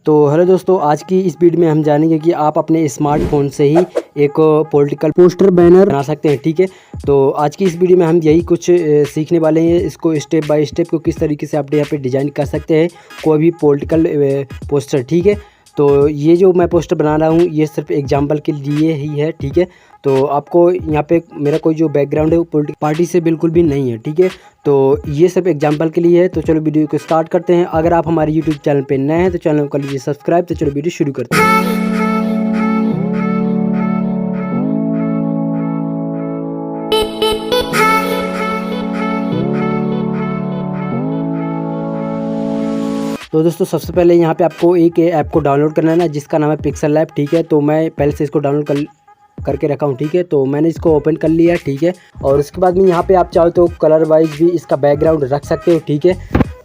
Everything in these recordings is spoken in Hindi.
तो हेलो दोस्तों, आज की इस वीडियो में हम जानेंगे कि आप अपने स्मार्टफोन से ही एक पॉलिटिकल पोस्टर बैनर बना सकते हैं। ठीक है, तो आज की इस वीडियो में हम यही कुछ सीखने वाले हैं। इसको स्टेप बाय स्टेप को किस तरीके से आप यहाँ पे डिज़ाइन कर सकते हैं कोई भी पॉलिटिकल पोस्टर। ठीक है, तो ये जो मैं पोस्टर बना रहा हूँ ये सिर्फ एग्जाम्पल के लिए ही है। ठीक है, तो आपको यहाँ पे मेरा कोई जो बैकग्राउंड है वो पॉलिटिकल पार्टी से बिल्कुल भी नहीं है। ठीक है, तो ये सिर्फ एग्जाम्पल के लिए है। तो चलो वीडियो को स्टार्ट करते हैं। अगर आप हमारे यूट्यूब चैनल पे नए हैं तो चैनल को कर लीजिए सब्सक्राइब। तो चलो वीडियो शुरू करते हैं। तो दोस्तों सबसे पहले यहाँ पे आपको एक ऐप को डाउनलोड करना है ना, जिसका नाम है पिक्सल लैब। ठीक है, तो मैं पहले से इसको डाउनलोड करके रखा हूँ। ठीक है, तो मैंने इसको ओपन कर लिया। ठीक है, और उसके बाद में यहाँ पे आप चाहो तो कलर वाइज भी इसका बैकग्राउंड रख सकते हो। ठीक है,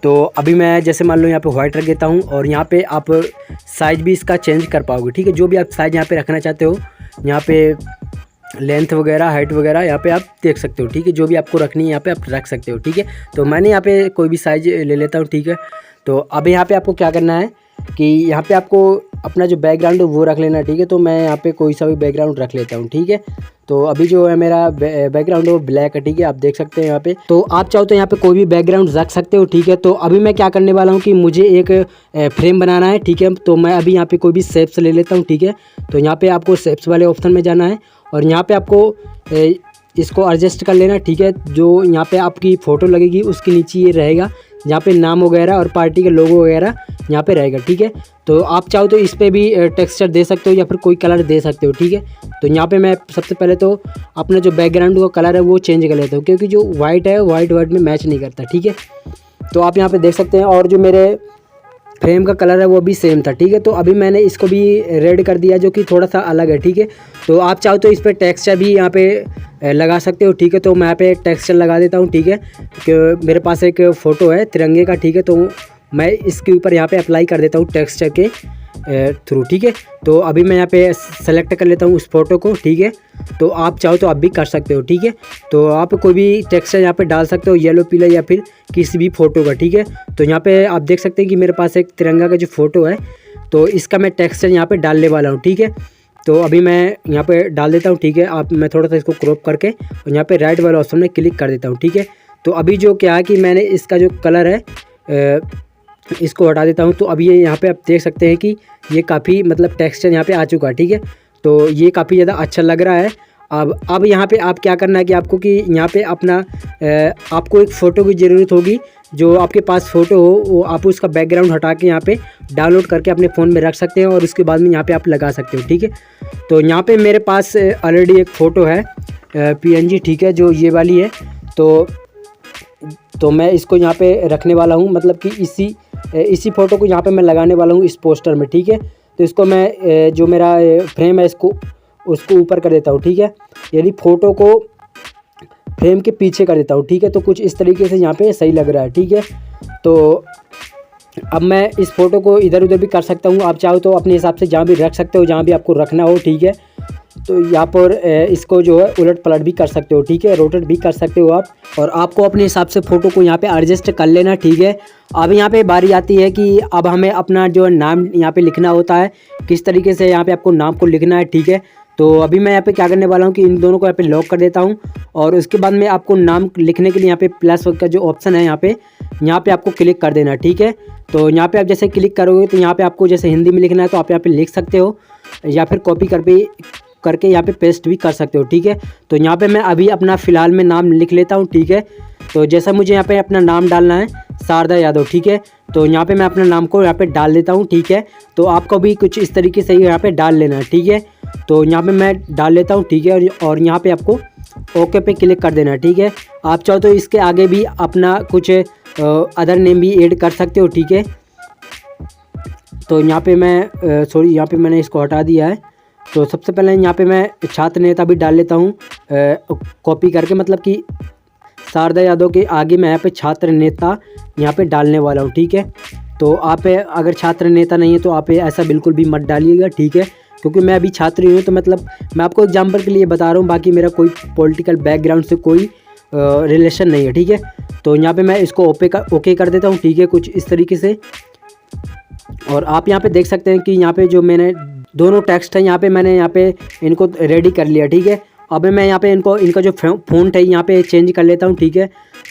तो अभी मैं जैसे मान लो यहाँ पे वाइट रख देता हूँ और यहाँ पे आप साइज़ भी इसका चेंज कर पाओगे। ठीक है, जो भी आप साइज़ यहाँ पे रखना चाहते हो, यहाँ पे लेंथ वगैरह हाइट वगैरह यहाँ पे आप देख सकते हो। ठीक है, जो भी आपको रखनी है यहाँ पे आप रख सकते हो। ठीक है, तो मैंने यहाँ पे कोई भी साइज़ ले लेता हूँ। ठीक है, तो अब यहाँ पे आपको क्या करना है कि यहाँ पे आपको अपना जो बैकग्राउंड है वो रख लेना है। ठीक है, तो मैं यहाँ पे कोई सा भी बैकग्राउंड रख लेता हूँ। ठीक है, तो अभी जो है मेरा बैकग्राउंड है वो ब्लैक है। ठीक है, आप देख सकते हैं यहाँ पे। तो आप चाहो तो यहाँ पे कोई भी बैकग्राउंड रख सकते हो। ठीक है, तो अभी मैं क्या करने वाला हूँ कि मुझे एक फ्रेम बनाना है। ठीक है, तो मैं अभी यहाँ पे कोई भी शेप्स ले लेता हूँ। ठीक है, तो यहाँ पे आपको शेप्स वाले ऑप्शन में जाना है और यहाँ पे आपको इसको एडजस्ट कर लेना। ठीक है, जो यहाँ पे आपकी फ़ोटो लगेगी उसके नीचे ये रहेगा, यहाँ पे नाम वगैरह और पार्टी के लोगो वगैरह यहाँ पे रहेगा। ठीक है, तो आप चाहो तो इस पर भी टेक्सचर दे सकते हो या फिर कोई कलर दे सकते हो। ठीक है, तो यहाँ पे मैं सबसे पहले तो अपना जो बैकग्राउंड का कलर है वो चेंज कर लेता हूँ, क्योंकि जो वाइट है वाइट में मैच नहीं करता। ठीक है, तो आप यहाँ पे देख सकते हैं और जो मेरे फ्रेम का कलर है वो भी सेम था। ठीक है, तो अभी मैंने इसको भी रेड कर दिया जो कि थोड़ा सा अलग है। ठीक है, तो आप चाहो तो इस पर टेक्सचर भी यहाँ पे लगा सकते हो। ठीक है, तो मैं यहाँ पे टेक्सचर लगा देता हूँ। ठीक है, कि मेरे पास एक फ़ोटो है तिरंगे का। ठीक है, तो मैं इसके ऊपर यहाँ पे अप्लाई कर देता हूँ टेक्सचर के थ्रू। ठीक है, तो अभी मैं यहाँ पे सेलेक्ट कर लेता हूँ उस फोटो को। ठीक है, तो आप चाहो तो आप भी कर सकते हो। ठीक है, तो आप कोई भी टेक्सचर यहाँ पे डाल सकते हो, येलो पीला या फिर किसी भी फ़ोटो का। ठीक है, तो यहाँ पे आप देख सकते हैं कि मेरे पास एक तिरंगा का जो फ़ोटो है, तो इसका मैं टेक्सचर यहाँ पे डालने वाला हूँ। ठीक है, तो अभी मैं यहाँ पे डाल देता हूँ। ठीक है, मैं थोड़ा सा इसको क्रॉप करके और यहाँ पे राइट वाले ऑप्शन में क्लिक कर देता हूँ। ठीक है, तो अभी जो क्या है कि मैंने इसका जो कलर है इसको हटा देता हूँ। तो अभी ये यहाँ पे आप देख सकते हैं कि ये काफ़ी मतलब टेक्सचर यहाँ पे आ चुका है। ठीक है, तो ये काफ़ी ज़्यादा अच्छा लग रहा है। अब यहाँ पे आप क्या करना है कि आपको कि यहाँ पे अपना आपको एक फ़ोटो की ज़रूरत होगी। जो आपके पास फ़ोटो हो वो आप उसका बैकग्राउंड हटा के यहाँ पे डाउनलोड करके अपने फ़ोन में रख सकते हैं और उसके बाद में यहाँ पे आप लगा सकते हो। ठीक है, तो यहाँ पे मेरे पास ऑलरेडी एक फ़ोटो है PNG। ठीक है, जो ये वाली है, तो मैं इसको यहाँ पे रखने वाला हूँ, मतलब कि इसी फ़ोटो को यहाँ पे मैं लगाने वाला हूँ इस पोस्टर में। ठीक है, तो इसको मैं जो मेरा फ्रेम है उसको ऊपर कर देता हूँ। ठीक है, यानी फ़ोटो को फ्रेम के पीछे कर देता हूँ। ठीक है, तो कुछ इस तरीके से यहाँ पे सही लग रहा है। ठीक है, तो अब मैं इस फ़ोटो को इधर उधर भी कर सकता हूँ। आप चाहो तो अपने हिसाब से जहाँ भी रख सकते हो, जहाँ भी आपको रखना हो। ठीक है, तो यहाँ पर इसको जो है उलट पलट भी कर सकते हो। ठीक है, रोटेट भी कर सकते हो आप, और आपको अपने हिसाब से फ़ोटो को यहाँ पे एडजस्ट कर लेना। ठीक है, अब यहाँ पे बारी आती है कि अब हमें अपना जो नाम यहाँ पे लिखना होता है, किस तरीके से यहाँ पे आपको नाम को लिखना है। ठीक है, तो अभी मैं यहाँ पे क्या करने वाला हूँ कि इन दोनों को यहाँ पे लॉक कर देता हूँ और उसके बाद में आपको नाम लिखने के लिए यहाँ पे प्लस का जो ऑप्शन है यहाँ पे आपको क्लिक कर देना। ठीक है, तो यहाँ पे आप जैसे क्लिक करोगे तो यहाँ पे आपको जैसे हिंदी में लिखना है तो आप यहाँ पे लिख सकते हो या फिर कॉपी करके यहाँ पे पेस्ट भी कर सकते हो। ठीक है, तो यहाँ पे मैं अभी अपना फ़िलहाल में नाम लिख लेता हूँ। ठीक है, तो जैसा मुझे यहाँ पे अपना नाम डालना है शारदा यादव। ठीक है, तो यहाँ पे मैं अपना नाम को यहाँ पे डाल देता हूँ। ठीक है, तो आपको भी कुछ इस तरीके से यहाँ पे डाल लेना है। ठीक है, तो यहाँ पे मैं डाल लेता हूँ। ठीक है, और यहाँ पे आपको ओके पे क्लिक कर देना है। ठीक है, आप चाहो तो इसके आगे भी अपना कुछ अदर नेम भी ऐड कर सकते हो। ठीक है, तो यहाँ पे मैं यहाँ पे मैंने इसको हटा दिया है। तो सबसे पहले यहाँ पे मैं छात्र नेता भी डाल लेता हूँ कॉपी करके, मतलब कि शारदा यादव के आगे मैं यहाँ पे छात्र नेता यहाँ पे डालने वाला हूँ। ठीक है, तो आप अगर छात्र नेता नहीं है तो आप ऐसा बिल्कुल भी मत डालिएगा। ठीक है, क्योंकि मैं अभी छात्र ही हूँ, तो मतलब मैं आपको एग्जाम्पल के लिए बता रहा हूँ, बाकी मेरा कोई पॉलिटिकल बैकग्राउंड से कोई रिलेशन नहीं है। ठीक है, तो यहाँ पे मैं इसको ओके कर देता हूँ। ठीक है, कुछ इस तरीके से। और आप यहाँ पे देख सकते हैं कि यहाँ पे जो मैंने दोनों टेक्स्ट है यहाँ पे मैंने यहाँ पे इनको रेडी कर लिया, ठीक है। अब मैं यहाँ पे इनका जो फ़ॉन्ट है यहाँ पे चेंज कर लेता हूँ, ठीक है।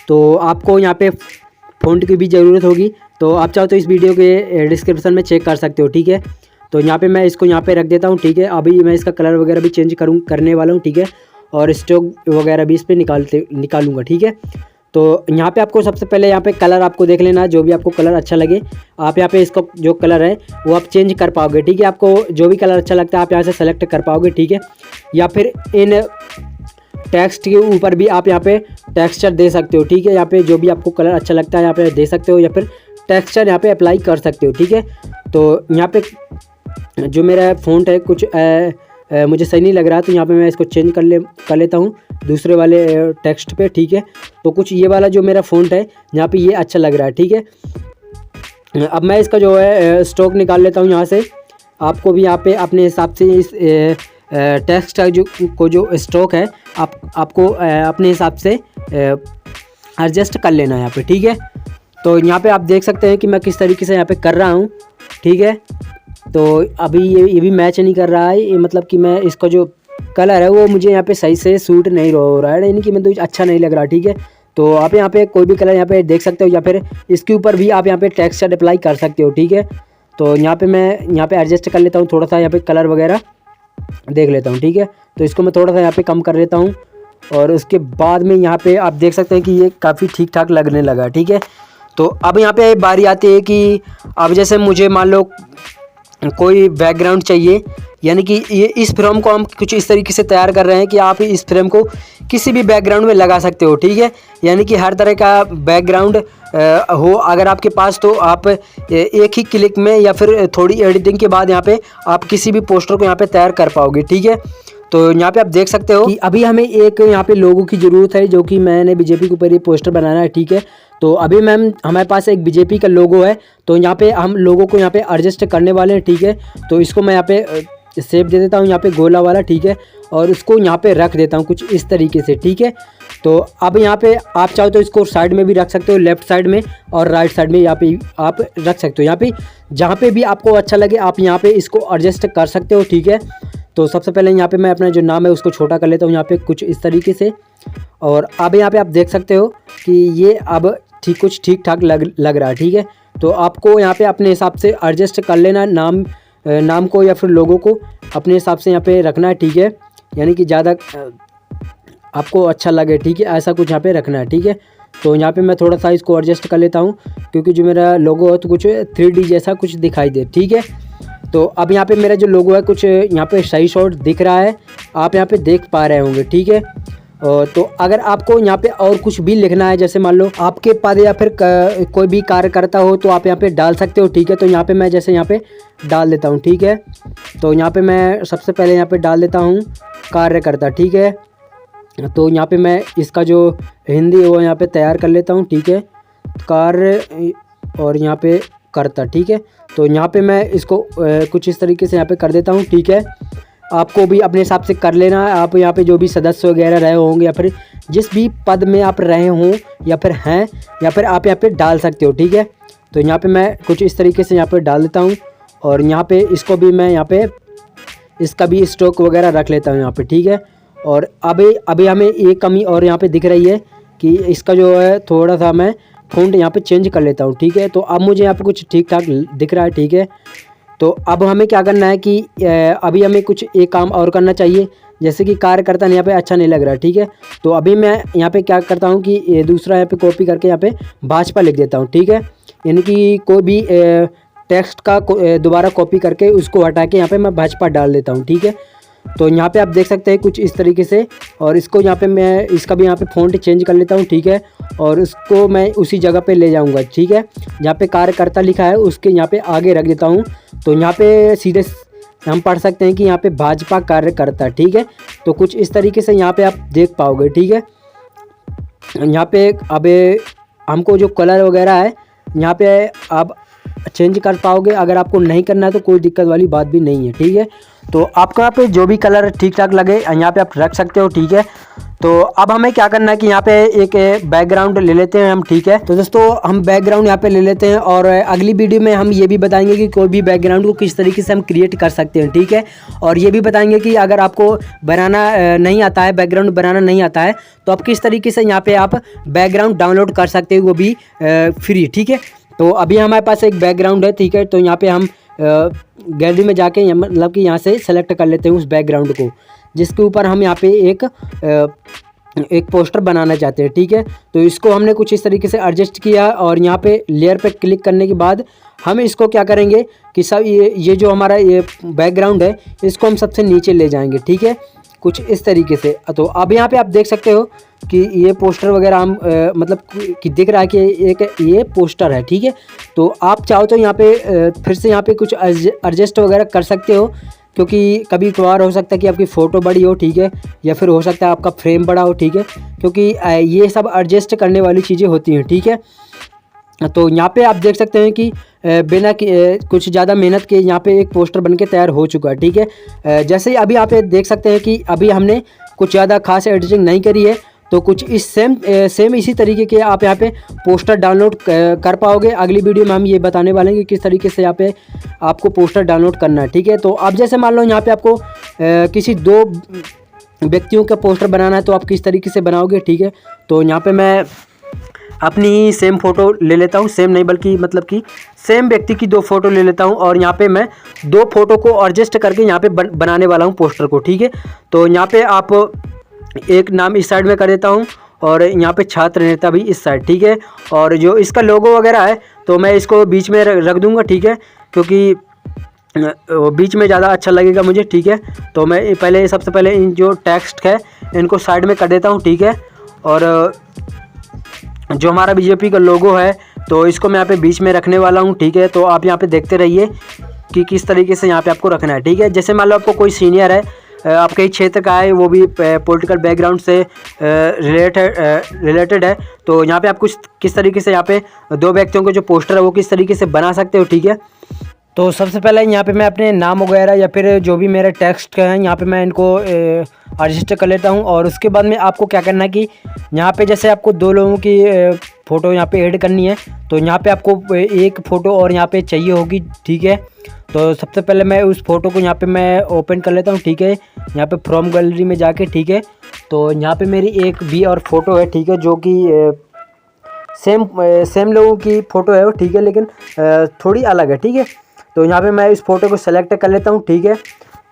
तो आपको यहाँ पे फ़ॉन्ट की भी ज़रूरत होगी, तो आप चाहो तो इस वीडियो के डिस्क्रिप्शन में चेक कर सकते हो, ठीक है। तो यहाँ पे मैं इसको यहाँ पे रख देता हूँ, ठीक है। अभी मैं इसका कलर वगैरह भी चेंज करने वाला हूँ, ठीक है। और स्ट्रोक वगैरह भी इस पर निकालूंगा, ठीक है। तो यहाँ पे आपको सबसे पहले यहाँ पे कलर आपको देख लेना, जो भी आपको कलर अच्छा लगे आप यहाँ पे इसको जो कलर है वो आप चेंज कर पाओगे, ठीक है। आपको जो भी कलर अच्छा लगता है आप यहाँ से सेलेक्ट कर पाओगे, ठीक है। या फिर इन टेक्स्ट के ऊपर भी आप यहाँ पे टेक्सचर दे सकते हो, ठीक है। यहाँ पे जो भी आपको कलर अच्छा लगता है यहाँ पे दे सकते हो, या फिर टेक्सचर यहाँ पे अप्लाई कर सकते हो, ठीक है। तो यहाँ पे जो मेरा फ़ॉन्ट है कुछ मुझे सही नहीं लग रहा, तो यहाँ पे मैं इसको चेंज कर लेता हूँ दूसरे वाले टेक्स्ट पे, ठीक है। तो कुछ ये वाला जो मेरा फ़ॉन्ट है यहाँ पे ये अच्छा लग रहा है, ठीक है। अब मैं इसका जो है स्ट्रोक निकाल लेता हूँ यहाँ से। आपको भी यहाँ पे अपने हिसाब से इस टेक्स्ट का जो स्ट्रोक है आपको अपने हिसाब से एडजस्ट कर लेना है यहाँ पे, ठीक है। तो यहाँ पे आप देख सकते हैं कि मैं किस तरीके से यहाँ पे कर रहा हूँ, ठीक है। तो अभी ये भी मैच नहीं कर रहा है, ये मतलब कि मैं इसका जो कलर है वो मुझे यहाँ पे सही से सूट नहीं हो रहा है, यानी कि मतलब अच्छा नहीं लग रहा, ठीक है। तो आप यहाँ पे कोई भी कलर यहाँ पे देख सकते हो, या फिर इसके ऊपर भी आप यहाँ पे टेक्सचर अप्लाई कर सकते हो, ठीक है। तो यहाँ पे मैं यहाँ पे एडजस्ट कर लेता हूँ थोड़ा सा, यहाँ पे कलर वगैरह देख लेता हूँ, ठीक है। तो इसको मैं थोड़ा सा यहाँ पे कम कर लेता हूँ, और उसके बाद में यहाँ पे आप देख सकते हैं कि ये काफ़ी ठीक ठाक लगने लगा, ठीक है। तो अब यहाँ पे बारी आती है कि अब जैसे मुझे मान लो कोई बैकग्राउंड चाहिए, यानी कि ये इस फ्रेम को हम कुछ इस तरीके से तैयार कर रहे हैं कि आप इस फ्रेम को किसी भी बैकग्राउंड में लगा सकते हो, ठीक है। यानी कि हर तरह का बैकग्राउंड हो अगर आपके पास, तो आप एक ही क्लिक में या फिर थोड़ी एडिटिंग के बाद यहाँ पे आप किसी भी पोस्टर को यहाँ पे तैयार कर पाओगे, ठीक है। तो यहाँ पे आप देख सकते हो कि अभी हमें एक यहाँ पे लोगों की ज़रूरत है, जो कि मैंने बीजेपी के ऊपर ये पोस्टर बनाना है, ठीक है। तो अभी मैम हमारे पास एक बीजेपी का लोगो है, तो यहाँ पे हम लोगों को यहाँ पे एडजस्ट करने वाले हैं, ठीक है। तो इसको मैं यहाँ पे शेप दे देता हूँ यहाँ पे गोला वाला, ठीक है। और उसको यहाँ पे रख देता हूँ कुछ इस तरीके से, ठीक है। तो अब यहाँ पे आप चाहो तो इसको साइड में भी रख सकते हो, लेफ्ट साइड में और राइट साइड में यहाँ पे आप रख सकते हो। यहाँ पे जहाँ पे भी आपको अच्छा लगे आप यहाँ पे इसको एडजस्ट कर सकते हो, ठीक है। तो सबसे पहले यहाँ पे मैं अपना जो नाम है उसको छोटा कर लेता हूँ यहाँ पे कुछ इस तरीके से, और अब यहाँ पे आप देख सकते हो कि ये अब कुछ ठीक ठाक लग रहा है, ठीक है। तो आपको यहाँ पे अपने हिसाब से एडजस्ट कर लेना, नाम को या फिर लोगों को अपने हिसाब से यहाँ पे रखना है, ठीक है। यानी कि ज़्यादा आपको अच्छा लगे, ठीक है, ऐसा कुछ यहाँ पे रखना है, ठीक है। तो यहाँ पे मैं थोड़ा सा इसको एडजस्ट कर लेता हूँ, क्योंकि जो मेरा लोगो है तो कुछ 3D जैसा कुछ दिखाई दे, ठीक है। तो अब यहाँ पे मेरा जो लोगो है कुछ यहाँ पे सही शॉट दिख रहा है, आप यहाँ पे देख पा रहे होंगे, ठीक है। तो अगर आपको यहाँ पे और कुछ भी लिखना है, जैसे मान लो आपके पद या फिर कोई भी कार्य करता हो, तो आप यहाँ पे डाल सकते हो, ठीक है। तो यहाँ पे मैं जैसे यहाँ पे डाल देता हूँ, ठीक है। तो यहाँ पे मैं सबसे पहले यहाँ पे डाल देता हूँ कार्य करता, ठीक है। तो यहाँ पे मैं इसका जो हिंदी है वो यहाँ पे तैयार कर लेता हूँ, ठीक है, कार्य और यहाँ पे करता, ठीक है। तो यहाँ पे मैं इसको कुछ इस तरीके से यहाँ पे कर देता हूँ, ठीक है। आपको भी अपने हिसाब से कर लेना है, आप यहाँ पे जो भी सदस्य वगैरह रहे होंगे या फिर जिस भी पद में आप रहे हों या फिर हैं, या फिर आप यहाँ पे डाल सकते हो, ठीक है। तो यहाँ पे मैं कुछ इस तरीके से यहाँ पे डाल देता हूँ, और यहाँ पे इसको भी मैं यहाँ पे इसका भी स्ट्रोक वगैरह रख लेता हूँ यहाँ पे, ठीक है। और अभी हमें एक कमी और यहाँ पे दिख रही है कि इसका जो है थोड़ा सा मैं फ़ॉन्ट यहाँ पे चेंज कर लेता हूँ, ठीक है। तो अब मुझे यहाँ पे कुछ ठीक ठाक दिख रहा है, ठीक है। तो अब हमें क्या करना है कि अभी हमें कुछ एक काम और करना चाहिए, जैसे कि कार्यकर्ता यहाँ पे अच्छा नहीं लग रहा है, ठीक है। तो अभी मैं यहाँ पे क्या करता हूँ कि दूसरा यहाँ पे कॉपी करके यहाँ पे भाजपा लिख देता हूँ, ठीक है। यानी कि कोई भी टेक्स्ट का दोबारा कॉपी करके उसको हटा के यहाँ पे मैं भाजपा डाल देता हूँ, ठीक है। तो यहाँ पे आप देख सकते हैं कुछ इस तरीके से, और इसको यहाँ पे मैं इसका भी यहाँ पे फ़ॉन्ट चेंज कर लेता हूँ, ठीक है। और उसको मैं उसी जगह पे ले जाऊँगा, ठीक है, जहाँ पे कार्यकर्ता लिखा है उसके यहाँ पे आगे रख देता हूँ। तो यहाँ पे सीधे हम पढ़ सकते हैं कि यहाँ पे भाजपा कार्यकर्ता, ठीक है। तो कुछ इस तरीके से यहाँ पे आप देख पाओगे, ठीक है। यहाँ पे अब हमको जो कलर वगैरह है यहाँ पे आप चेंज कर पाओगे, अगर आपको नहीं करना है तो कोई दिक्कत वाली बात भी नहीं है, ठीक है। तो आपको यहाँ पे जो भी कलर ठीक ठाक लगे यहाँ पे आप रख सकते हो, ठीक है। तो अब हमें क्या करना है कि यहाँ पे एक बैकग्राउंड ले लेते हैं हम, ठीक है। तो दोस्तों हम बैकग्राउंड यहाँ पे ले लेते हैं और अगली वीडियो में हम ये भी बताएंगे कि कोई भी बैकग्राउंड को किस तरीके से हम क्रिएट कर सकते हैं, ठीक है। और ये भी बताएंगे कि अगर आपको बनाना नहीं आता है, बैकग्राउंड बनाना नहीं आता है, तो आप किस तरीके से यहाँ पे आप बैकग्राउंड डाउनलोड कर सकते हो, वो भी फ्री, ठीक है। तो अभी हमारे पास एक बैकग्राउंड है, ठीक है। तो यहाँ पे हम गैलरी में जाके मतलब कि यहाँ से सेलेक्ट कर लेते हैं उस बैकग्राउंड को, जिसके ऊपर हम यहाँ पे एक पोस्टर बनाना चाहते हैं, ठीक है। तो इसको हमने कुछ इस तरीके से एडजस्ट किया और यहाँ पे लेयर पे क्लिक करने के बाद हम इसको क्या करेंगे कि सब ये जो हमारा ये बैकग्राउंड है इसको हम सबसे नीचे ले जाएंगे, ठीक है, कुछ इस तरीके से। तो अब यहाँ पे आप देख सकते हो कि ये पोस्टर वगैरह हम मतलब कि दिख रहा है कि एक ये पोस्टर है, ठीक है। तो आप चाहो तो यहाँ पे फिर से यहाँ पे कुछ एडजस्ट वगैरह कर सकते हो, क्योंकि कभी कभार हो सकता है कि आपकी फ़ोटो बड़ी हो, ठीक है, या फिर हो सकता है आपका फ्रेम बड़ा हो, ठीक है, क्योंकि ये सब एडजस्ट करने वाली चीज़ें होती हैं, ठीक है। तो यहाँ पे आप देख सकते हैं कि बिना कुछ ज़्यादा मेहनत के यहाँ पे एक पोस्टर बनके तैयार हो चुका है, ठीक है। जैसे ही अभी आप देख सकते हैं कि अभी हमने कुछ ज़्यादा खास एडिटिंग नहीं करी है, तो कुछ इस सेम इसी तरीके के आप यहाँ पे पोस्टर डाउनलोड कर पाओगे। अगली वीडियो में हम ये बताने वाले हैं कि किस तरीके से यहाँ पे आपको पोस्टर डाउनलोड करना है, ठीक है। तो अब जैसे मान लो यहाँ पे आपको किसी 2 व्यक्तियों का पोस्टर बनाना है, तो आप किस तरीके से बनाओगे, ठीक है। तो यहाँ पे मैं अपनी सेम फ़ोटो ले लेता हूँ, सेम नहीं बल्कि मतलब कि सेम व्यक्ति की 2 फ़ोटो ले लेता हूँ और यहाँ पे मैं 2 फ़ोटो को एडजस्ट करके यहाँ पे बनाने वाला हूँ पोस्टर को, ठीक है। तो यहाँ पे आप एक नाम इस साइड में कर देता हूँ और यहाँ पे छात्र नेता भी इस साइड, ठीक है। और जो इसका लोगो वगैरह है तो मैं इसको बीच में रख दूँगा, ठीक है, क्योंकि बीच में ज़्यादा अच्छा लगेगा मुझे, ठीक है। तो मैं पहले सबसे पहले इन जो टेक्स्ट है इनको साइड में कर देता हूँ, ठीक है। और जो हमारा बीजेपी का लोगो है तो इसको मैं यहाँ पे बीच में रखने वाला हूँ, ठीक है। तो आप यहाँ पे देखते रहिए कि किस तरीके से यहाँ पे आपको रखना है, ठीक है। जैसे मान लो आपको कोई सीनियर है, आपके ही क्षेत्र का है, वो भी पॉलिटिकल बैकग्राउंड से रिलेटेड है, तो यहाँ पे आप कुछ किस तरीके से यहाँ पे 2 व्यक्तियों के जो पोस्टर है वो किस तरीके से बना सकते हो, ठीक है। तो सबसे पहले यहाँ पे मैं अपने नाम वगैरह या फिर जो भी मेरे टेक्स्ट हैं यहाँ पे मैं इनको रजिस्टर कर लेता हूँ। और उसके बाद में आपको क्या करना है कि यहाँ पे जैसे आपको 2 लोगों की फ़ोटो यहाँ पे ऐड करनी है, तो यहाँ पे आपको एक फ़ोटो और यहाँ पे चाहिए होगी, ठीक है। तो सबसे पहले मैं उस फ़ोटो को यहाँ पे मैं ओपन कर लेता हूँ, ठीक है, यहाँ पे फ्रॉम गैलरी में जाके, ठीक है। तो यहाँ पे मेरी एक भी और फ़ोटो है, ठीक है, जो कि सेम लोगों की फ़ोटो है वो, ठीक है, लेकिन थोड़ी अलग है, ठीक है। तो यहाँ पे मैं इस फ़ोटो को सेलेक्ट कर लेता हूँ, ठीक है।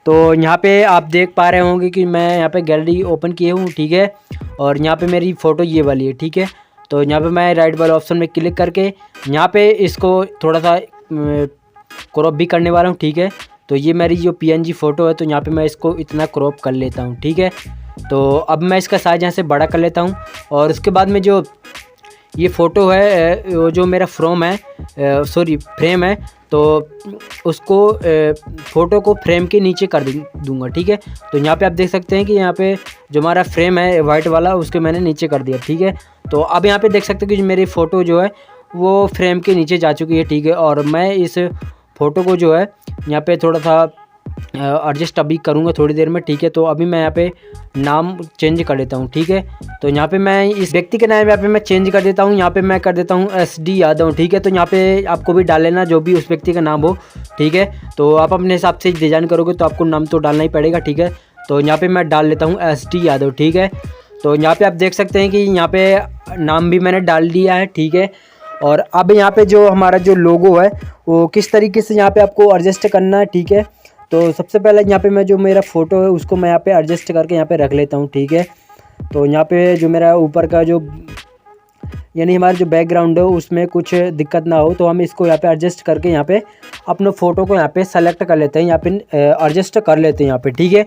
तो यहाँ पे आप देख पा रहे होंगे कि मैं यहाँ पे गैलरी ओपन किए हूँ, ठीक है। और यहाँ पे मेरी फ़ोटो ये वाली है, ठीक है। तो यहाँ पे मैं राइट वाले ऑप्शन में क्लिक करके यहाँ पे इसको थोड़ा सा क्रॉप भी करने वाला हूँ, ठीक है। तो ये मेरी जो PNG फ़ोटो है, तो यहाँ पे मैं इसको इतना क्रॉप कर लेता हूँ, ठीक है। तो अब मैं इसका साइज़ यहाँ से बड़ा कर लेता हूँ और उसके बाद में जो ये फ़ोटो है जो मेरा फ्रेम है, तो उसको फ़ोटो को फ्रेम के नीचे कर दूंगा, ठीक है। तो यहाँ पे आप देख सकते हैं कि यहाँ पे जो हमारा फ्रेम है वाइट वाला उसके मैंने नीचे कर दिया, ठीक है। तो अब यहाँ पे देख सकते हैं कि मेरी फ़ोटो जो है वो फ्रेम के नीचे जा चुकी है, ठीक है। और मैं इस फ़ोटो को जो है यहाँ पे थोड़ा सा एडजस्ट अभी करूँगा थोड़ी देर में, ठीक है। तो अभी मैं यहाँ पे नाम चेंज कर देता हूँ, ठीक है। तो यहाँ पे मैं इस व्यक्ति के नाम यहाँ पे मैं चेंज कर देता हूँ, यहाँ पे मैं कर देता हूँ SD यादव, ठीक है। तो यहाँ पे आपको भी डाल लेना जो भी उस व्यक्ति का नाम हो, ठीक है। तो आप अपने हिसाब से डिज़ाइन करोगे तो आपको नाम तो डालना ही पड़ेगा, ठीक है। तो यहाँ पे मैं डाल लेता हूँ SD यादव, ठीक है। तो यहाँ पे आप देख सकते हैं कि यहाँ पे नाम भी मैंने डाल दिया है, ठीक है। और अब यहाँ पे जो हमारा जो लोगो है वो किस तरीके से यहाँ पे आपको एडजस्ट करना है, ठीक है। तो सबसे पहले यहाँ पे मैं जो मेरा फ़ोटो है उसको मैं यहाँ पे एडजस्ट करके यहाँ पे रख लेता हूँ, ठीक है। तो यहाँ पे जो मेरा ऊपर का जो यानी हमारा जो बैकग्राउंड है उसमें कुछ दिक्कत ना हो, तो हम इसको यहाँ पे एडजस्ट करके यहाँ पे अपने फ़ोटो को यहाँ पे सेलेक्ट कर लेते हैं, यहाँ पे एडजस्ट कर लेते हैं यहाँ पे, ठीक है।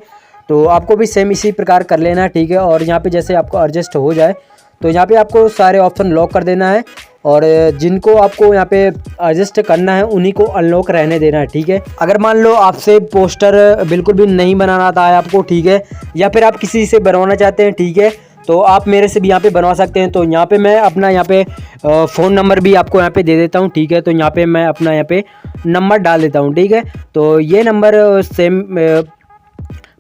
तो आपको भी सेम इसी प्रकार कर लेना है, ठीक है। और यहाँ पे जैसे आपको एडजस्ट हो जाए तो यहाँ पे आपको सारे ऑप्शन लॉक कर देना है और जिनको आपको यहाँ पे एडजस्ट करना है उन्हीं को अनलॉक रहने देना है, ठीक है। अगर मान लो आपसे पोस्टर बिल्कुल भी नहीं बनाना आता है आपको, ठीक है, या फिर आप किसी से बनवाना चाहते हैं, ठीक है, तो आप मेरे से भी यहाँ पे बनवा सकते हैं। तो यहाँ पे मैं अपना यहाँ पे फ़ोन नंबर भी आपको यहाँ पे दे देता हूँ, ठीक है। तो यहाँ पे मैं अपना यहाँ पे नंबर डाल देता हूँ, ठीक है। तो ये नंबर सेम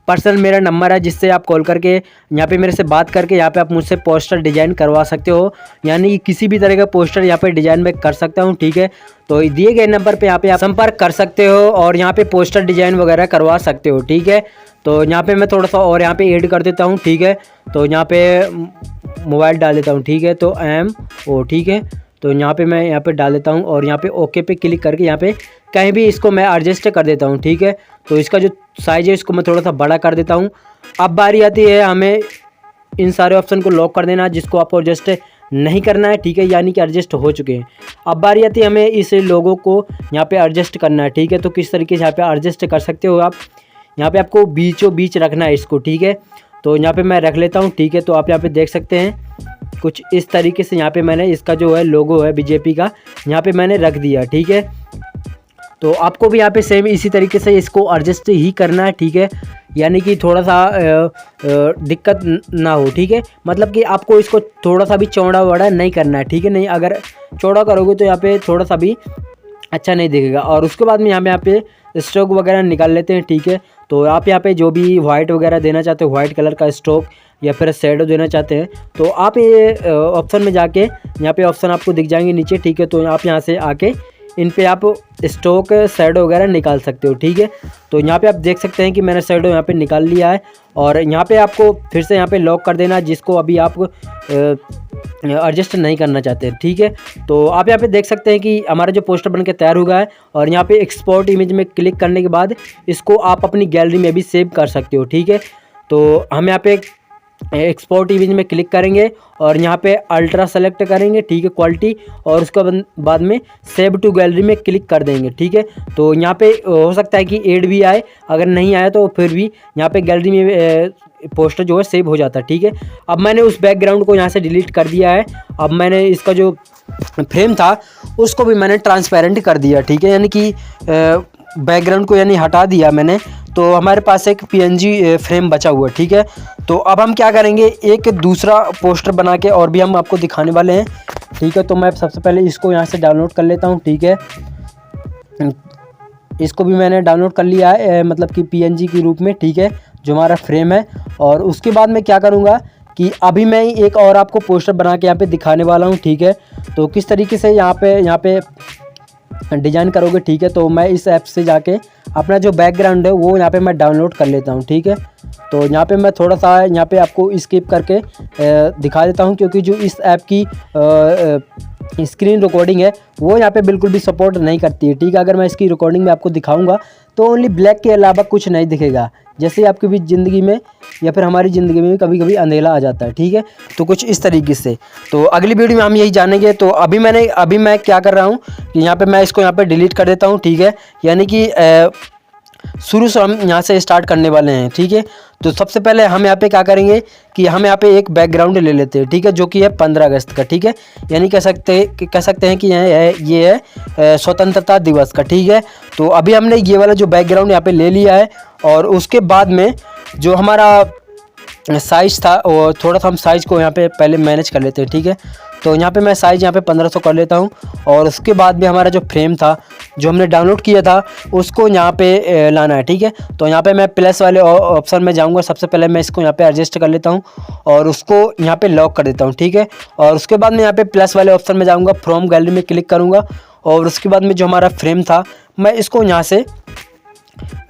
पर्सनल मेरा नंबर है जिससे आप कॉल करके यहाँ पे मेरे से बात करके यहाँ पे आप मुझसे पोस्टर डिज़ाइन करवा सकते हो, यानी कि किसी भी तरह का पोस्टर यहाँ पे डिज़ाइन में कर सकता हूँ, ठीक है। तो दिए गए नंबर पे यहाँ पे आप संपर्क कर सकते हो और यहाँ पे पोस्टर डिज़ाइन वगैरह करवा सकते हो, ठीक है। तो यहाँ पे मैं थोड़ा सा और यहाँ पे ऐड कर देता हूँ, ठीक है। तो यहाँ पे मोबाइल डाल देता हूँ, ठीक है। तो MO, ठीक है। तो यहाँ पे मैं यहाँ पे डाल देता हूँ और यहाँ पे ओके पे क्लिक करके यहाँ पे कहीं भी इसको मैं एडजस्ट कर देता हूँ, ठीक है। तो इसका जो साइज़ है इसको मैं थोड़ा सा बड़ा कर देता हूँ। अब बारी आती है हमें इन सारे ऑप्शन को लॉक कर देना, जिसको आपको एडजस्ट नहीं करना है, ठीक है, यानी कि एडजस्ट हो चुके हैं। अब बारी आती है हमें इस लोगो को यहाँ पे एडजस्ट करना है, ठीक है। तो किस तरीके से यहाँ पे एडजस्ट कर सकते हो आप, यहाँ पे आपको बीचों बीच रखना है इसको, ठीक है। तो यहाँ पे मैं रख लेता हूँ, ठीक है। तो आप यहाँ पे देख सकते हैं कुछ इस तरीके से यहाँ पे मैंने इसका जो है लोगो है बीजेपी का यहाँ पे मैंने रख दिया, ठीक है। तो आपको भी यहाँ पे सेम इसी तरीके से इसको एडजस्ट ही करना है, ठीक है, यानी कि थोड़ा सा दिक्कत ना हो, ठीक है। मतलब कि आपको इसको थोड़ा सा भी चौड़ा वड़ा नहीं करना है, ठीक है। नहीं, अगर चौड़ा करोगे तो यहाँ पे थोड़ा सा भी अच्छा नहीं दिखेगा। और उसके बाद में यहाँ पे स्ट्रोक वगैरह निकाल लेते हैं, ठीक है। तो आप यहाँ पे जो भी वाइट वगैरह देना चाहते हो, वाइट कलर का स्ट्रोक या फिर शेडो देना चाहते हैं, तो आप ये ऑप्शन में जाके यहाँ पे ऑप्शन आपको दिख जाएंगे नीचे, ठीक है। तो आप यहाँ से आके इन पे आप स्ट्रोक शेडो वगैरह निकाल सकते हो, ठीक है। तो यहाँ पे आप देख सकते हैं कि मैंने शेडो यहाँ पे निकाल लिया है और यहाँ पे आपको फिर से यहाँ पे लॉक कर देना, जिसको अभी आप एडजस्ट नहीं करना चाहते हैं, ठीक है। तो आप यहाँ पे देख सकते हैं कि हमारा जो पोस्टर बनके तैयार हो गया है और यहाँ पे एक्सपोर्ट इमेज में क्लिक करने के बाद इसको आप अपनी गैलरी में भी सेव कर सकते हो, ठीक है। तो हम यहाँ पे एक्सपोर्ट इमेज में क्लिक करेंगे और यहाँ पे अल्ट्रा सेलेक्ट करेंगे, ठीक है, क्वालिटी, और उसके बाद में सेव टू गैलरी में क्लिक कर देंगे, ठीक है। तो यहाँ पे हो सकता है कि ऐड भी आए, अगर नहीं आया तो फिर भी यहाँ पे गैलरी में पोस्टर जो है सेव हो जाता है, ठीक है। अब मैंने उस बैकग्राउंड को यहाँ से डिलीट कर दिया है। अब मैंने इसका जो फ्रेम था उसको भी मैंने ट्रांसपेरेंट कर दिया, ठीक है, यानी कि बैकग्राउंड को यानी हटा दिया मैंने। तो हमारे पास एक PNG फ्रेम बचा हुआ है, ठीक है। तो अब हम क्या करेंगे, एक दूसरा पोस्टर बना के और भी हम आपको दिखाने वाले हैं, ठीक है। तो मैं सबसे पहले इसको यहाँ से डाउनलोड कर लेता हूँ, ठीक है। इसको भी मैंने डाउनलोड कर लिया है, मतलब कि PNG के रूप में, ठीक है, जो हमारा फ्रेम है। और उसके बाद मैं क्या करूँगा कि अभी मैं एक और आपको पोस्टर बना के यहाँ पे दिखाने वाला हूँ, ठीक है। तो किस तरीके से यहाँ पे डिज़ाइन करोगे, ठीक है। तो मैं इस ऐप से जाके अपना जो बैकग्राउंड है वो यहाँ पे मैं डाउनलोड कर लेता हूँ, ठीक है। तो यहाँ पे मैं थोड़ा सा यहाँ पे आपको स्किप करके दिखा देता हूँ, क्योंकि जो इस ऐप की स्क्रीन रिकॉर्डिंग है वो यहाँ पे बिल्कुल भी सपोर्ट नहीं करती है, ठीक है। अगर मैं इसकी रिकॉर्डिंग में आपको दिखाऊंगा तो ओनली ब्लैक के अलावा कुछ नहीं दिखेगा, जैसे आपकी भी ज़िंदगी में या फिर हमारी ज़िंदगी में भी कभी कभी अंधेरा आ जाता है, ठीक है। तो कुछ इस तरीके से। तो अगली वीडियो में हम यही जानेंगे। तो अभी मैं क्या कर रहा हूँ कि यहाँ पे मैं इसको यहाँ पे डिलीट कर देता हूँ, ठीक है, यानी कि शुरू से हम यहाँ से स्टार्ट करने वाले हैं, ठीक है। तो सबसे पहले हम यहाँ पे क्या करेंगे कि हम यहाँ पे एक बैकग्राउंड ले लेते हैं, ठीक है, जो कि है 15 अगस्त का, ठीक है, यानी कह सकते हैं कि ये है स्वतंत्रता दिवस का, ठीक है। तो अभी हमने ये वाला जो बैकग्राउंड यहाँ पे ले लिया है और उसके बाद में जो हमारा साइज़ था और थोड़ा सा हम साइज़ को यहाँ पे पहले मैनेज कर लेते हैं, ठीक है। तो यहाँ पे मैं साइज़ यहाँ पे 1500 कर लेता हूँ और उसके बाद में हमारा जो फ्रेम था जो हमने डाउनलोड किया था उसको यहाँ पे लाना है, ठीक है। तो यहाँ पे मैं प्लस वाले ऑप्शन में जाऊँगा। सबसे पहले मैं इसको यहाँ पे एडजस्ट कर लेता हूँ और उसको यहाँ पे लॉक कर देता हूँ, ठीक है। और उसके बाद में यहाँ पे प्लस वाले ऑप्शन में जाऊँगा, फ्रॉम गैलरी में क्लिक करूँगा और उसके बाद में जो हमारा फ्रेम था मैं इसको यहाँ से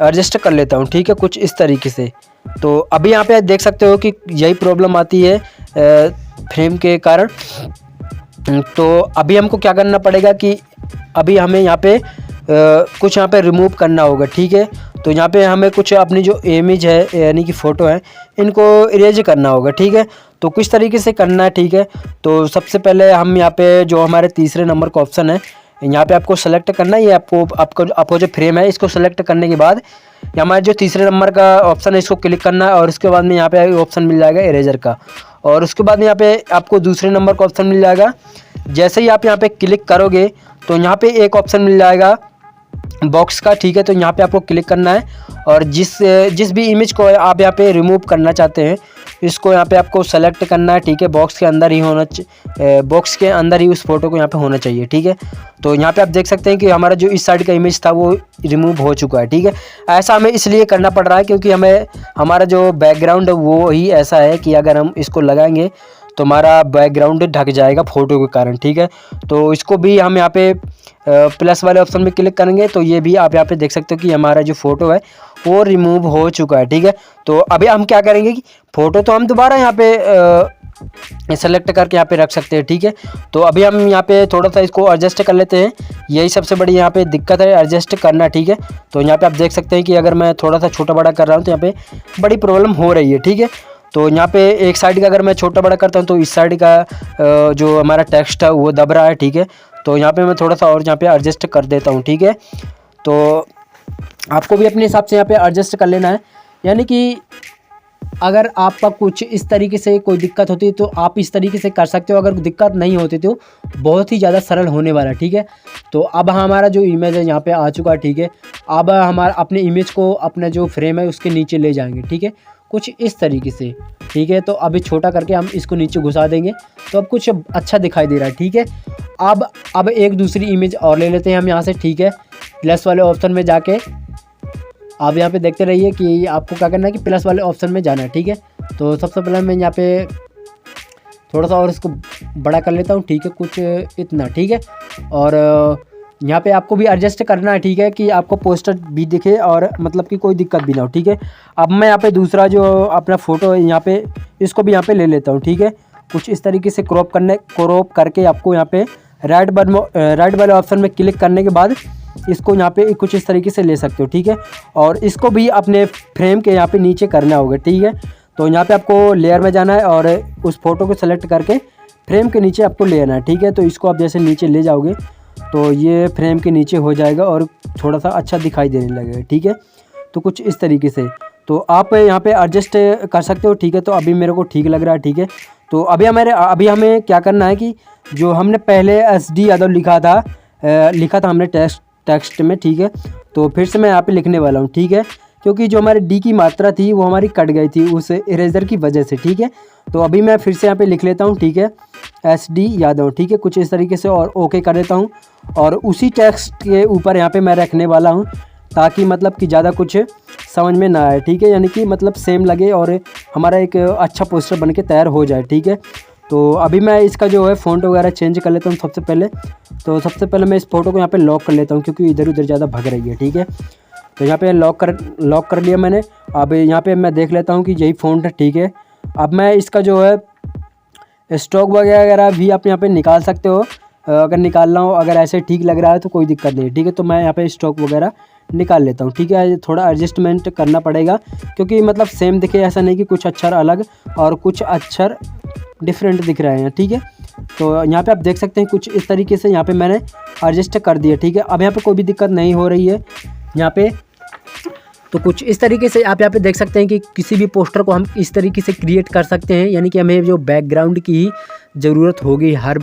एडजस्ट कर लेता हूँ, ठीक है, कुछ इस तरीके से। तो अभी यहाँ पे देख सकते हो कि यही प्रॉब्लम आती है फ्रेम के कारण। तो अभी हमको क्या करना पड़ेगा कि अभी हमें यहाँ पे कुछ यहाँ पे रिमूव करना होगा, ठीक है। तो यहाँ पे हमें कुछ अपनी जो इमेज है यानी कि फ़ोटो है इनको इरेज करना होगा, ठीक है। तो किस तरीके से करना है, ठीक है। तो सबसे पहले हम यहाँ पे जो हमारे तीसरे नंबर का ऑप्शन है यहाँ पे आपको सेलेक्ट करना है। ये आपको जो फ्रेम है इसको सेलेक्ट करने के बाद हमारे जो तीसरे नंबर का ऑप्शन है इसको क्लिक करना है और उसके बाद में यहाँ पे ऑप्शन मिल जाएगा इरेजर का और उसके बाद में यहाँ पे आपको दूसरे नंबर का ऑप्शन मिल जाएगा। जैसे ही आप यहाँ पे क्लिक करोगे तो यहाँ पे एक ऑप्शन मिल जाएगा बॉक्स का, ठीक है। तो यहाँ पे आपको क्लिक करना है और जिस भी इमेज को आप यहाँ पे रिमूव करना चाहते हैं इसको यहाँ पे आपको सेलेक्ट करना है, ठीक है। बॉक्स के अंदर ही बॉक्स के अंदर ही उस फोटो को यहाँ पे होना चाहिए, ठीक है। तो यहाँ पे आप देख सकते हैं कि हमारा जो इस साइड का इमेज था वो रिमूव हो चुका है, ठीक है। ऐसा हमें इसलिए करना पड़ रहा है क्योंकि हमें हमारा जो बैकग्राउंड है वो ही ऐसा है कि अगर हम इसको लगाएंगे तो हमारा बैकग्राउंड ढक जाएगा फ़ोटो के कारण, ठीक है। तो इसको भी हम यहाँ पे प्लस वाले ऑप्शन में क्लिक करेंगे तो ये भी आप यहाँ पे देख सकते हो कि हमारा जो फ़ोटो है वो रिमूव हो चुका है, ठीक है। तो अभी हम क्या करेंगे कि फ़ोटो तो हम दोबारा यहाँ पे सेलेक्ट करके यहाँ पे रख सकते हैं, ठीक है। तो अभी हम यहाँ पे थोड़ा सा इसको एडजस्ट कर लेते हैं, यही सबसे बड़ी यहाँ पे दिक्कत है, एडजस्ट करना, ठीक है। तो यहाँ पे आप देख सकते हैं कि अगर मैं थोड़ा सा छोटा बड़ा कर रहा हूँ तो यहाँ पे बड़ी प्रॉब्लम हो रही है, ठीक है। तो यहाँ पे एक साइड का अगर मैं छोटा बड़ा करता हूँ तो इस साइड का जो हमारा टेक्स्ट है वो दब रहा है, ठीक है। तो यहाँ पे मैं थोड़ा सा और यहाँ पे एडजस्ट कर देता हूँ, ठीक है। तो आपको भी अपने हिसाब से यहाँ पे एडजस्ट कर लेना है, यानी कि अगर आपका कुछ इस तरीके से कोई दिक्कत होती है तो आप इस तरीके से कर सकते हो, अगर दिक्कत नहीं होती तो बहुत ही ज़्यादा सरल होने वाला है, ठीक है। तो अब हमारा जो इमेज है यहाँ पे आ चुका है, ठीक है। अब हमारा अपने इमेज को अपना जो फ्रेम है उसके नीचे ले जाएंगे, ठीक है, कुछ इस तरीके से, ठीक है। तो अभी छोटा करके हम इसको नीचे घुसा देंगे तो अब कुछ अच्छा दिखाई दे रहा है, ठीक है। अब एक दूसरी इमेज और ले लेते हैं हम यहाँ से, ठीक है। प्लस वाले ऑप्शन में जाके आप यहाँ पे देखते रहिए कि आपको क्या करना है कि प्लस वाले ऑप्शन में जाना है, ठीक है। तो सबसे पहले मैं यहाँ पे थोड़ा सा और इसको बड़ा कर लेता हूँ, ठीक है, कुछ इतना, ठीक है। और यहाँ पे आपको भी एडजस्ट करना है, ठीक है, कि आपको पोस्टर भी दिखे और मतलब कि कोई दिक्कत भी ना हो, ठीक है। अब मैं यहाँ पे दूसरा जो अपना फ़ोटो है यहाँ पे इसको भी यहाँ पे ले लेता हूँ, ठीक है। कुछ इस तरीके से क्रॉप करके आपको यहाँ पे राइट वाले ऑप्शन में क्लिक करने के बाद इसको यहाँ पे कुछ इस तरीके से ले सकते हो, ठीक है। और इसको भी अपने फ्रेम के यहाँ पे नीचे करना होगा, ठीक है। तो यहाँ पे आपको लेयर में जाना है और उस फोटो को सेलेक्ट करके फ्रेम के नीचे आपको ले आना है, ठीक है। तो इसको आप जैसे नीचे ले जाओगे तो ये फ्रेम के नीचे हो जाएगा और थोड़ा सा अच्छा दिखाई देने लगेगा, ठीक है। तो कुछ इस तरीके से तो आप यहाँ पे एडजस्ट कर सकते हो, ठीक है। तो अभी मेरे को ठीक लग रहा है, ठीक है। तो अभी हमें क्या करना है कि जो हमने पहले SD यादव लिखा था हमने टेक्स्ट में, ठीक है। तो फिर से मैं यहाँ पे लिखने वाला हूँ, ठीक है, क्योंकि जो हमारी D की मात्रा थी वो हमारी कट गई थी उस इरेजर की वजह से, ठीक है। तो अभी मैं फिर से यहाँ पे लिख लेता हूँ, ठीक है, SD यादव, ठीक है, कुछ इस तरीके से और ओके कर देता हूँ। और उसी टेक्स्ट के ऊपर यहाँ पे मैं रखने वाला हूँ ताकि मतलब कि ज़्यादा कुछ समझ में ना आए, ठीक है, यानी कि मतलब सेम लगे और हमारा एक अच्छा पोस्टर बन के तैयार हो जाए, ठीक है। तो अभी मैं इसका जो है फ़ॉन्ट वगैरह चेंज कर लेता हूँ सबसे पहले मैं इस फ़ोटो को यहाँ पे लॉक कर लेता हूँ क्योंकि इधर उधर ज़्यादा भग रही है, ठीक है। तो यहाँ पे लॉक कर लिया मैंने। अब यहाँ पे मैं देख लेता हूँ कि यही फ़ॉन्ट है, ठीक है। अब मैं इसका जो है स्टॉक वगैरह भी आप यहाँ पे निकाल सकते हो, अगर निकालना हो, अगर ऐसे ठीक लग रहा है तो कोई दिक्कत नहीं, ठीक है। तो मैं यहाँ पे स्टॉक वगैरह निकाल लेता हूँ, ठीक है। थोड़ा एडजस्टमेंट करना पड़ेगा क्योंकि मतलब सेम दिखे, ऐसा नहीं कि कुछ अक्षर अलग और कुछ अक्षर डिफरेंट दिख रहे हैं, ठीक है। तो यहाँ पे आप देख सकते हैं कुछ इस तरीके से यहाँ पे मैंने एडजस्ट कर दिया, ठीक है। अब यहाँ पे कोई भी दिक्कत नहीं हो रही है यहाँ पे। तो कुछ इस तरीके से आप यहाँ पे देख सकते हैं कि किसी भी पोस्टर को हम इस तरीके से क्रिएट कर सकते हैं, यानी कि हमें जो बैकग्राउंड की ही ज़रूरत होगी हर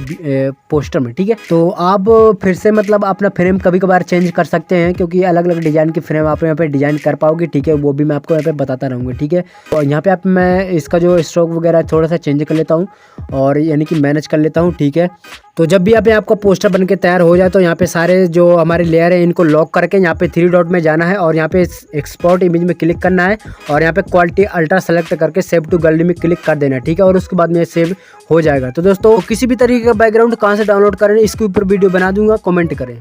पोस्टर में, ठीक है। तो आप फिर से मतलब अपना फ्रेम कभी कभार चेंज कर सकते हैं क्योंकि अलग अलग डिज़ाइन के फ्रेम आप यहाँ पे डिज़ाइन कर पाओगे, ठीक है। वो भी मैं आपको यहाँ पे बताता रहूँगा, ठीक है। तो यहाँ पे मैं इसका जो स्ट्रोक वगैरह थोड़ा सा चेंज कर लेता हूँ और यानी कि मैनेज कर लेता हूँ, ठीक है। तो जब भी यहाँ पे आपका पोस्टर बन के तैयार हो जाए तो यहाँ पे सारे जो हमारे लेयर है इनको लॉक करके यहाँ पे 3 डॉट में जाना है और यहाँ पे एक्सपोर्ट इमेज में क्लिक करना है और यहाँ पे क्वालिटी अल्ट्रा सेलेक्ट करके सेव टू गैलरी में क्लिक कर देना है, ठीक है। और उसके बाद में सेव हो जाएगा। तो दोस्तों किसी भी तरीके का बैकग्राउंड कहाँ से डाउनलोड करें इसके ऊपर वीडियो बना दूंगा, कमेंट करें।